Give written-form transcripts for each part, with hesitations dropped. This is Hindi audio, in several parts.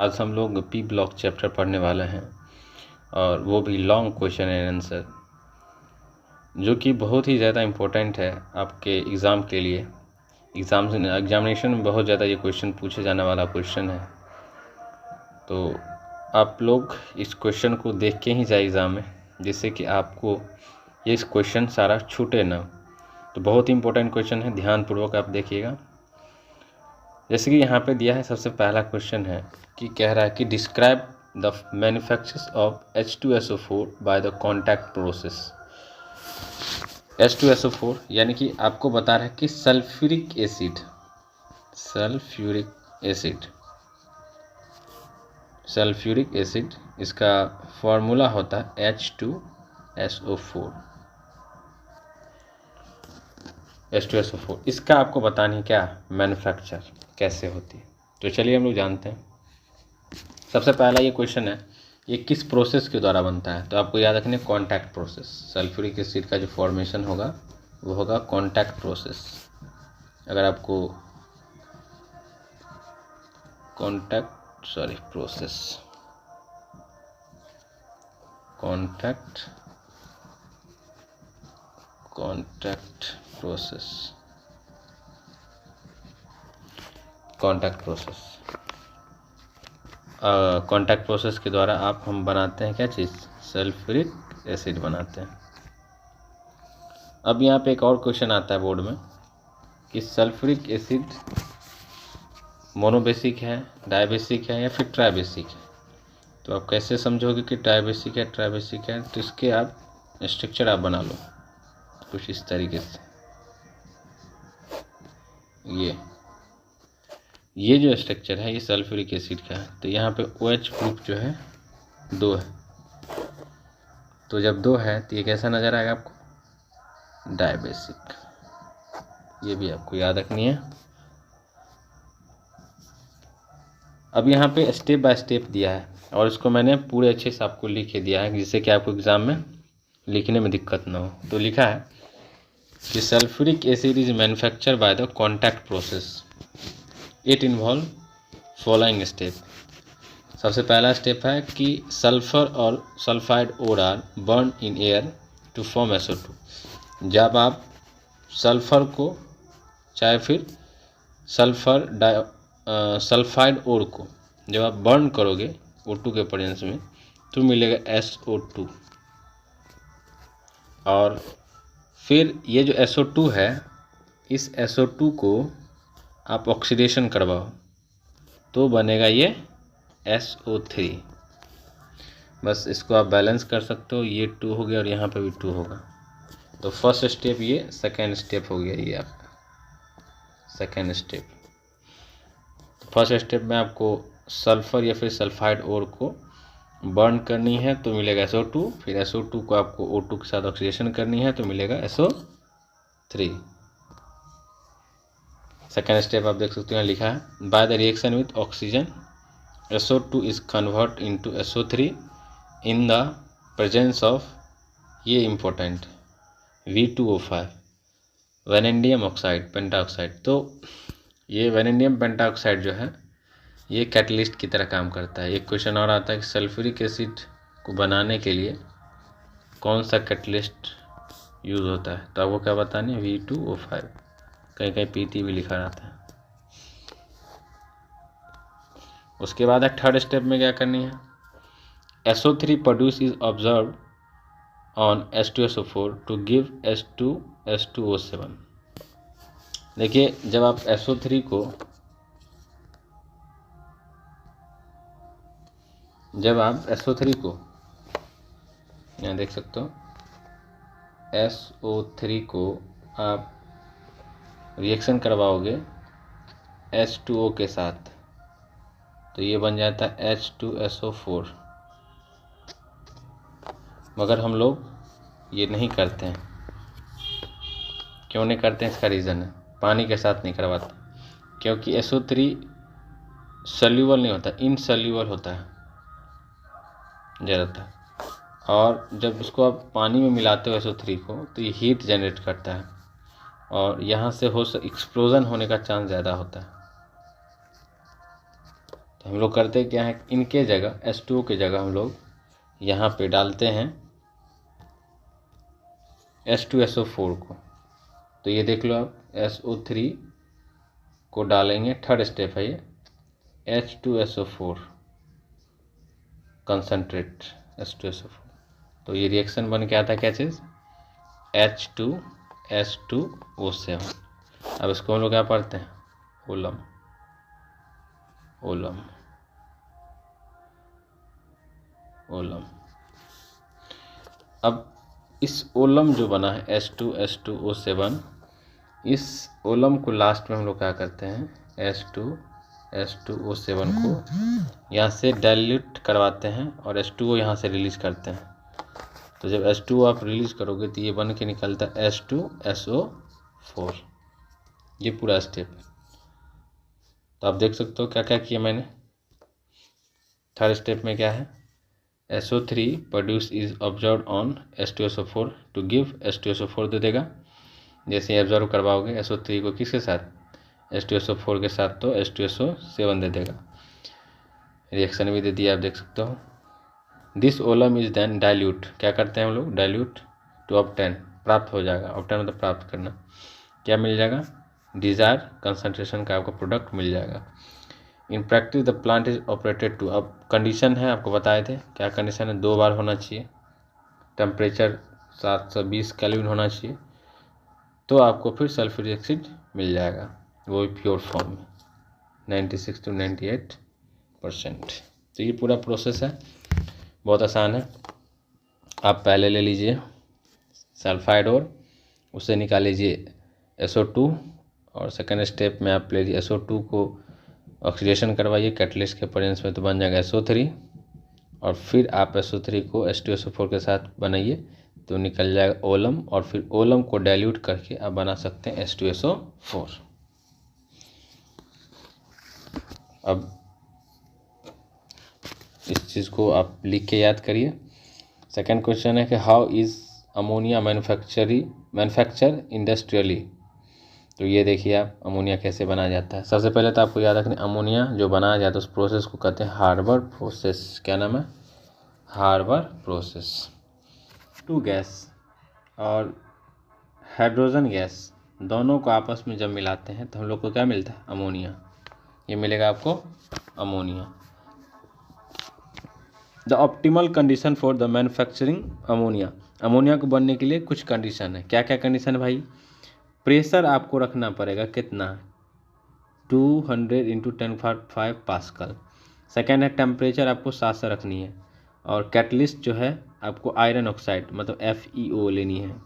आज हम लोग पी ब्लॉक चैप्टर पढ़ने वाले हैं और वो भी लॉन्ग क्वेश्चन एंड आंसर, जो कि बहुत ही ज़्यादा इम्पोर्टेंट है आपके एग्ज़ाम के लिए। एग्जामिनेशन में बहुत ज़्यादा ये क्वेश्चन पूछे जाने वाला क्वेश्चन है, तो आप लोग इस क्वेश्चन को देख के ही जाए एग्ज़ाम में, जिससे कि आपको ये इस क्वेश्चन सारा छूटे ना। तो बहुत ही इम्पोर्टेंट क्वेश्चन है, ध्यानपूर्वक आप देखिएगा। जैसे कि यहाँ पे दिया है, सबसे पहला क्वेश्चन है कि कह रहा है कि describe the manufactures of H2SO4 by the contact process. H2SO4 यानी कि आपको बता रहा है कि सल्फ्यूरिक एसिड इसका फॉर्मूला होता है H2SO4। इसका आपको बतानी है क्या मैन्युफैक्चर कैसे होती है। तो चलिए हम लोग जानते हैं। सबसे पहला ये क्वेश्चन है, ये किस प्रोसेस के द्वारा बनता है। तो आपको याद रखना है कॉन्टैक्ट प्रोसेस। सल्फ्यूरिक एसिड का जो फॉर्मेशन होगा वो होगा कॉन्टैक्ट प्रोसेस। अगर आपको कॉन्टैक्ट प्रोसेस के द्वारा हम बनाते हैं क्या चीज़, सल्फ्यूरिक एसिड बनाते हैं। अब यहाँ पे एक और क्वेश्चन आता है बोर्ड में कि सल्फ्यूरिक एसिड मोनोबेसिक है, डायबेसिक है या फिर ट्राइबेसिक है। तो आप कैसे समझोगे कि ट्राइबेसिक है तो इसके आप स्ट्रक्चर आप बना लो कुछ इस तरीके से। ये जो स्ट्रक्चर है ये सल्फ्यूरिक एसिड का है। तो यहाँ पे OH ग्रुप जो है 2 है, तो जब 2 है तो ये कैसा नज़र आएगा आपको, डायबेसिक। ये भी आपको याद रखनी है। अब यहाँ पे स्टेप बाय स्टेप दिया है और इसको मैंने पूरे अच्छे से आपको लिख के दिया है, जिससे कि आपको एग्ज़ाम में लिखने में दिक्कत ना हो। तो लिखा है कि sulphuric acid is manufacture by the contact process. It involve following step. सबसे पहला स्टेप है कि सल्फर और sulphide ore are burn in air to form SO2। जब आप सल्फर को चाहे फिर सल्फाइड ओर को जब आप बर्न करोगे O2 के प्रेजेंस में तो मिलेगा SO2। और फिर ये जो SO2 है, इस SO2 को आप ऑक्सीडेशन करवाओ तो बनेगा ये SO3। बस इसको आप बैलेंस कर सकते हो, ये 2 हो गया और यहाँ पे भी 2 होगा। तो फर्स्ट स्टेप ये, सेकेंड स्टेप हो गया ये आपका सेकेंड स्टेप। फर्स्ट स्टेप में आपको सल्फर या फिर सल्फाइड ओर को बर्न करनी है तो मिलेगा SO2। फिर SO2 को आपको O2 के साथ ऑक्सीडेशन करनी है तो मिलेगा SO3। सेकेंड स्टेप आप देख सकते हैं लिखा है by the reaction with oxygen SO2 is convert into SO3 in the presence of, ये important, V2O5 vanadium oxide pentoxide. तो ये वैनेडियम पेंटाऑक्साइड जो है ये कैटलिस्ट की तरह काम करता है। एक क्वेश्चन और आता है कि सल्फ्यूरिक एसिड को बनाने के लिए कौन सा कैटलिस्ट यूज़ होता है। तो आपको क्या बतानी है, V2O5। कहीं कहीं PT भी लिखा रहता है। उसके बाद है थर्ड स्टेप में क्या करनी है, SO3 produce is observe on H2SO4 to give H2SO7। देखिए जब आप SO3 को यहाँ देख सकते हो, SO3 को आप रिएक्शन करवाओगे H2O के साथ तो ये बन जाता है H2SO4। मगर हम लोग ये नहीं करते हैं। क्यों नहीं करते हैं, इसका रीज़न है, पानी के साथ नहीं करवाते क्योंकि SO3 सल्यूबल नहीं होता, इनसल्यूबल होता है ज़्यादातर। और जब इसको आप पानी में मिलाते हो SO3 को तो ये हीट जनरेट करता है और यहाँ से एक्सप्लोजन होने का चांस ज़्यादा होता है। तो हम लोग करते क्या है, इनके जगह H2O के जगह हम लोग यहाँ पे डालते हैं H2SO4 को। तो ये देख लो आप, SO3 को डालेंगे, थर्ड स्टेप है ये, H2SO4 कंसनट्रेट H2SO4। तो ये रिएक्शन बन के आता है क्या चीज़, H2S2O7। अब इसको हम लोग क्या पढ़ते हैं, ओलम, ओलम, ओलम। अब इस ओलम जो बना है H2S2O7, इस ओलम को लास्ट में हम लोग क्या करते हैं, H2S2O7 को यहाँ से डाइल्यूट करवाते हैं और H2O यहाँ से रिलीज करते हैं। तो जब H2O आप रिलीज करोगे तो ये बन के निकलता है H2SO4। ये पूरा स्टेप है। तो आप देख सकते हो क्या क्या किया मैंने। थर्ड स्टेप में क्या है, SO3 produce is observe on H2SO4 to give H2SO4 दे देगा। जैसे ऑब्जर्व करवाओगे SO3 को किसके साथ, H2SO4 के साथ, तो H2SO7 दे देगा। रिएक्शन भी दे दिया, आप देख सकते हो। This oleum is then dilute, क्या करते हैं हम लोग, डाइल्यूट टू ऑब्टेन, प्राप्त हो जाएगा, ऑब्टेन मतलब प्राप्त करना, क्या मिल जाएगा, डिजायर कंसंट्रेशन का आपको प्रोडक्ट मिल जाएगा। In practice the plant is operated to, अब कंडीशन है आपको बताए थे, क्या कंडीशन है, 2 बार होना चाहिए, टेम्परेचर 720 केल्विन होना चाहिए, तो आपको फिर सल्फ्यूरिक एसिड मिल जाएगा, वो भी प्योर फॉर्म में 96 to 98%। तो ये पूरा प्रोसेस है, बहुत आसान है। आप पहले ले लीजिए सल्फाइड और उससे निकाल लीजिए SO2, और सेकेंड स्टेप में आप ले लीजिए SO2 को ऑक्सीडेशन करवाइए कैटलिस्ट के प्रेजेंस में, तो बन जाएगा SO3, और फिर आप SO3 को H2SO4 के साथ बनाइए तो निकल जाएगा ओलम, और फिर ओलम को डाइल्यूट करके आप बना सकते हैं H2SO4। अब इस चीज़ को आप लिख के याद करिए। सेकेंड क्वेश्चन है कि how is ammonia manufacture industrially. तो ये देखिए आप, अमोनिया कैसे बनाया जाता है। सबसे पहले तो आपको याद रखना, अमोनिया जो बनाया जाता है उस प्रोसेस को कहते हैं हार्बर प्रोसेस। क्या नाम है, हार्बर प्रोसेस। 2 गैस और हाइड्रोजन गैस दोनों को आपस में जब मिलाते हैं तो हम लोग को क्या मिलता है, अमोनिया। ये मिलेगा आपको ammonia. The optimal condition for the manufacturing ammonia, ammonia को बनने के लिए कुछ कंडीशन है। क्या क्या कंडीशन है भाई, प्रेशर आपको रखना पड़ेगा कितना, 200 × 10⁵ पास्कल। सेकेंड है टेम्परेचर आपको 7 से रखनी है, और कैटलिस्ट जो है आपको आयरन ऑक्साइड मतलब FeO लेनी है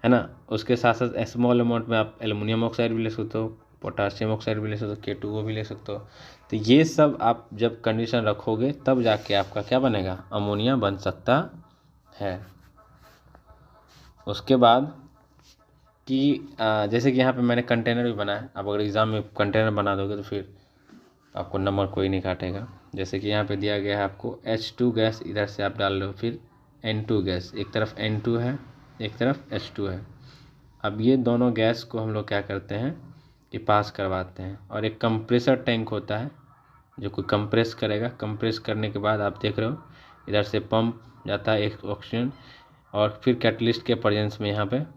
ना। उसके साथ साथ स्मॉल अमाउंट में आप एल्युमिनियम ऑक्साइड भी ले सकते हो, पोटासियम ऑक्साइड भी ले सकते हो, K2O भी ले सकते हो। तो ये सब आप जब कंडीशन रखोगे तब जाके आपका क्या बनेगा, अमोनिया बन सकता है। उसके बाद कि जैसे कि यहाँ पे मैंने कंटेनर भी बनाया, आप अगर एग्ज़ाम में कंटेनर बना दोगे तो फिर आपको नंबर कोई नहीं काटेगा। जैसे कि यहाँ पे दिया गया है आपको H2 गैस, इधर से आप डाल लो, फिर N2 गैस, एक तरफ N2 है एक तरफ H2 है। अब ये दोनों गैस को हम लोग क्या करते हैं कि पास करवाते हैं, और एक कंप्रेसर टैंक होता है जो कोई कंप्रेस करेगा। कंप्रेस करने के बाद आप देख रहे हो इधर से पंप जाता है एक ऑक्सीजन, और फिर कैटलिस्ट के प्रेजेंस में यहाँ पे है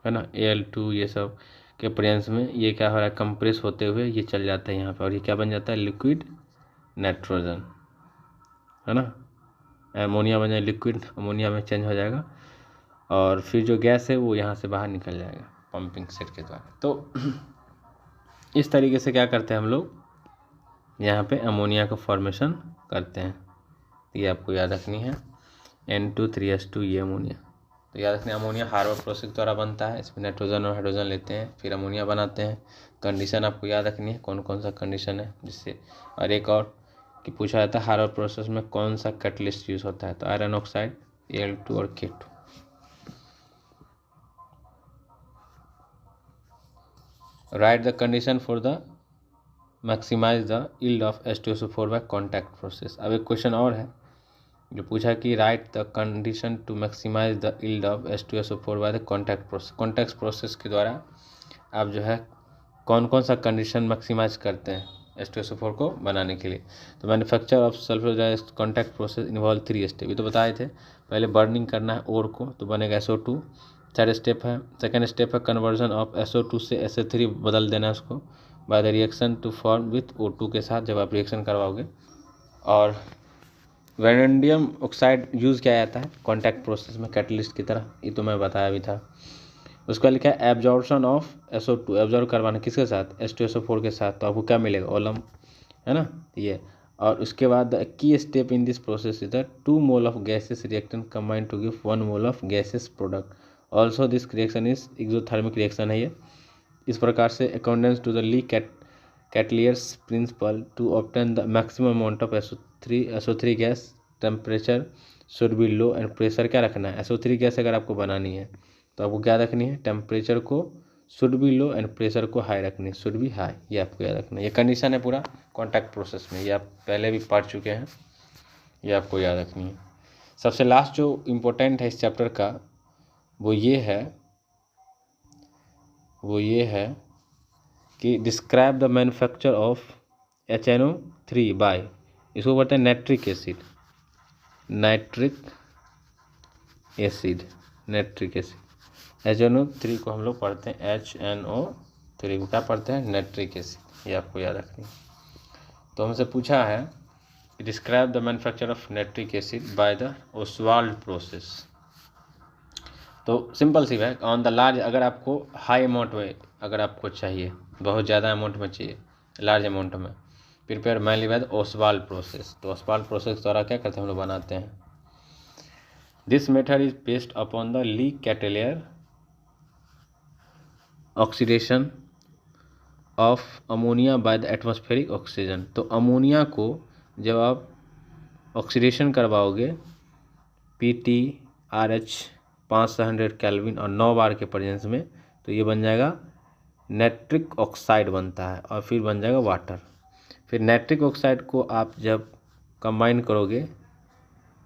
ना Al2 ये सब के प्रेजेंस में ये क्या हो रहा है, कंप्रेस होते हुए ये चल जाता है यहाँ पे, और ये क्या बन जाता है, लिक्विड नाइट्रोजन, है ना। अमोनिया बन जाएगा, लिक्विड अमोनिया में चेंज हो जाएगा, और फिर जो गैस है वो यहाँ से बाहर निकल जाएगा पंपिंग सेट के द्वारा। तो इस तरीके से क्या करते हैं हम लोग, यहाँ पे अमोनिया का फॉर्मेशन करते हैं। ये आपको याद रखनी है, N2 3H2 ये अमोनिया। तो याद रखना, अमोनिया हार्बर प्रोसेस द्वारा बनता है, इसमें नाइट्रोजन और हाइड्रोजन लेते हैं फिर अमोनिया बनाते हैं। कंडीशन आपको याद रखनी है, कौन कौन सा कंडीशन है जिससे, और एक और कि पूछा जाता है हार्बर प्रोसेस में कौन सा कैटलिस्ट यूज़ होता है, तो आयरन ऑक्साइड, Al2 और K2। Write the condition for the maximize the yield of H2SO4 by contact process. अब एक क्वेश्चन और है जो पूछा कि write the condition to maximize the yield of H2SO4 by the contact process. Contact process के द्वारा आप जो है कौन कौन सा कंडीशन मैक्सिमाइज करते हैं, H2SO4 को बनाने के लिए। तो manufacture of sulphur contact process involve 3 step, ये तो बताए थे। पहले बर्निंग करना है ओर को, तो बनेगा SO2। सेकेंड स्टेप है कन्वर्जन ऑफ SO2 से SA3 बदल देना है उसको by the reaction to form with O2 के साथ, जब आप रिएक्शन करवाओगे। और वैनेडियम ऑक्साइड यूज़ किया जाता है कॉन्टैक्ट प्रोसेस में कैटलिस्ट की तरह, ये तो मैं बताया भी था। उसका लिखा है एब्जॉर्प्शन ऑफ SO2, एब्जॉर्ब करवाना किसके साथ, H2SO4 के साथ, तो आपको क्या मिलेगा, ओलम, है ना ये। और उसके बाद की step in this process is the 2 mole of gases reactant combine to give 1 mole of gases product. Also this reaction is exothermic reaction है ये। इस प्रकार से according to the Le Chatelier's principle to obtain the maximum amount of SO3 gas temperature should be low and pressure क्या रखना है, SO3 गैस अगर आपको बनानी है तो आपको क्या रखनी है, टेम्परेचर को should be low and pressure को हाई रखनी है, शुड बी हाई, ये आपको याद रखना है। ये कंडीशन है पूरा कॉन्टैक्ट प्रोसेस में, ये आप पहले भी पढ़ चुके हैं, ये आपको याद रखनी है। सबसे लास्ट जो इम्पोर्टेंट है इस चैप्टर का वो ये है कि describe the manufacture of HNO3 by, इसको बोलते हैं नाइट्रिक एसिड। HNO3 को हम लोग पढ़ते हैं HNO3 को क्या पढ़ते हैं, नाइट्रिक एसिड, ये आपको याद रखनी है। तो हमसे पूछा है describe the manufacture of nitric acid by the Ostwald process. तो सिंपल सी है, ऑन द लार्ज, अगर आपको हाई अमाउंट में अगर आपको चाहिए, बहुत ज़्यादा अमाउंट में चाहिए, लार्ज अमाउंट में, prepare mainly by the Ostwald process. तो ओसवाल्ड प्रोसेस द्वारा क्या करते हैं हम लोग बनाते हैं। This method is based upon the ली catalytic oxidation of ammonia by the atmospheric oxygen. तो अमोनिया को जब आप ऑक्सीडेशन करवाओगे PTRH 500 केल्विन और 9 बार के प्रेजेंस में, तो ये बन जाएगा नाइट्रिक ऑक्साइड बनता है, और फिर बन जाएगा वाटर। फिर नाइट्रिक ऑक्साइड को आप जब कंबाइन करोगे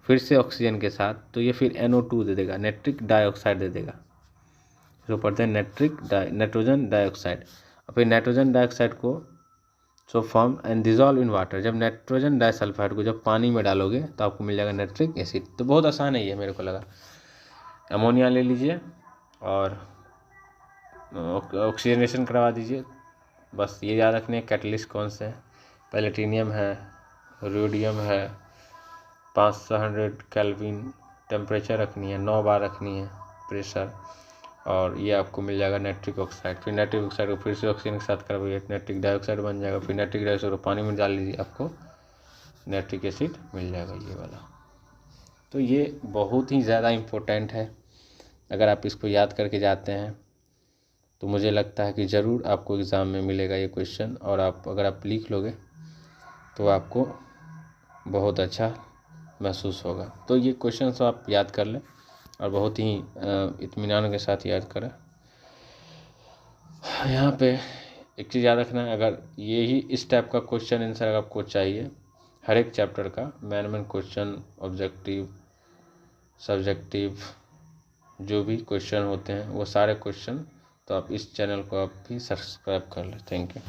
फिर से ऑक्सीजन के साथ, तो ये फिर NO2 दे देगा, नाइट्रिक डाइऑक्साइड दे देगा, जो पढ़ते हैं नाइट्रोजन डाइऑक्साइड। और फिर नाइट्रोजन डाइऑक्साइड को so form and dissolve in water, जब नाइट्रोजन डाइसल्फाइड को जब पानी में डालोगे तो आपको मिल जाएगा नाइट्रिक एसिड। तो बहुत आसान है ये, मेरे को लगा। अमोनिया ले लीजिए और ऑक्सीजनेशन करवा दीजिए, बस ये याद रखने कैटलिस्ट कौन से हैं, पैलेटिनियम है, रोडियम है, 500 केल्विन टेम्परेचर रखनी है, 9 बार रखनी है प्रेशर, और ये आपको मिल जाएगा नाइट्रिक ऑक्साइड। फिर नाइट्रिक ऑक्साइड को फिर से ऑक्सीजन के साथ करवाइए, नाइट्रिक डाइऑक्साइड बन जाएगा। फिर नाइट्रिक डाइऑक्साइड को पानी में डाल लीजिए, आपको नाइट्रिक एसिड मिल जाएगा, ये वाला। तो ये बहुत ही ज़्यादा इम्पोर्टेंट है, अगर आप इसको याद करके जाते हैं तो मुझे लगता है कि ज़रूर आपको एग्ज़ाम में मिलेगा ये क्वेश्चन, और अगर आप लिख लोगे तो आपको बहुत अच्छा महसूस होगा। तो ये क्वेश्चन तो आप याद कर लें और बहुत ही इत्मीनान के साथ याद करें। यहाँ पे एक चीज़ याद रखना है, अगर यही इस टाइप का क्वेश्चन आंसर आपको चाहिए हर एक चैप्टर का, मैन क्वेश्चन, ऑब्जेक्टिव, सब्जेक्टिव, जो भी क्वेश्चन होते हैं वो सारे क्वेश्चन, तो आप इस चैनल को आप भी सब्सक्राइब कर लें। Thank you.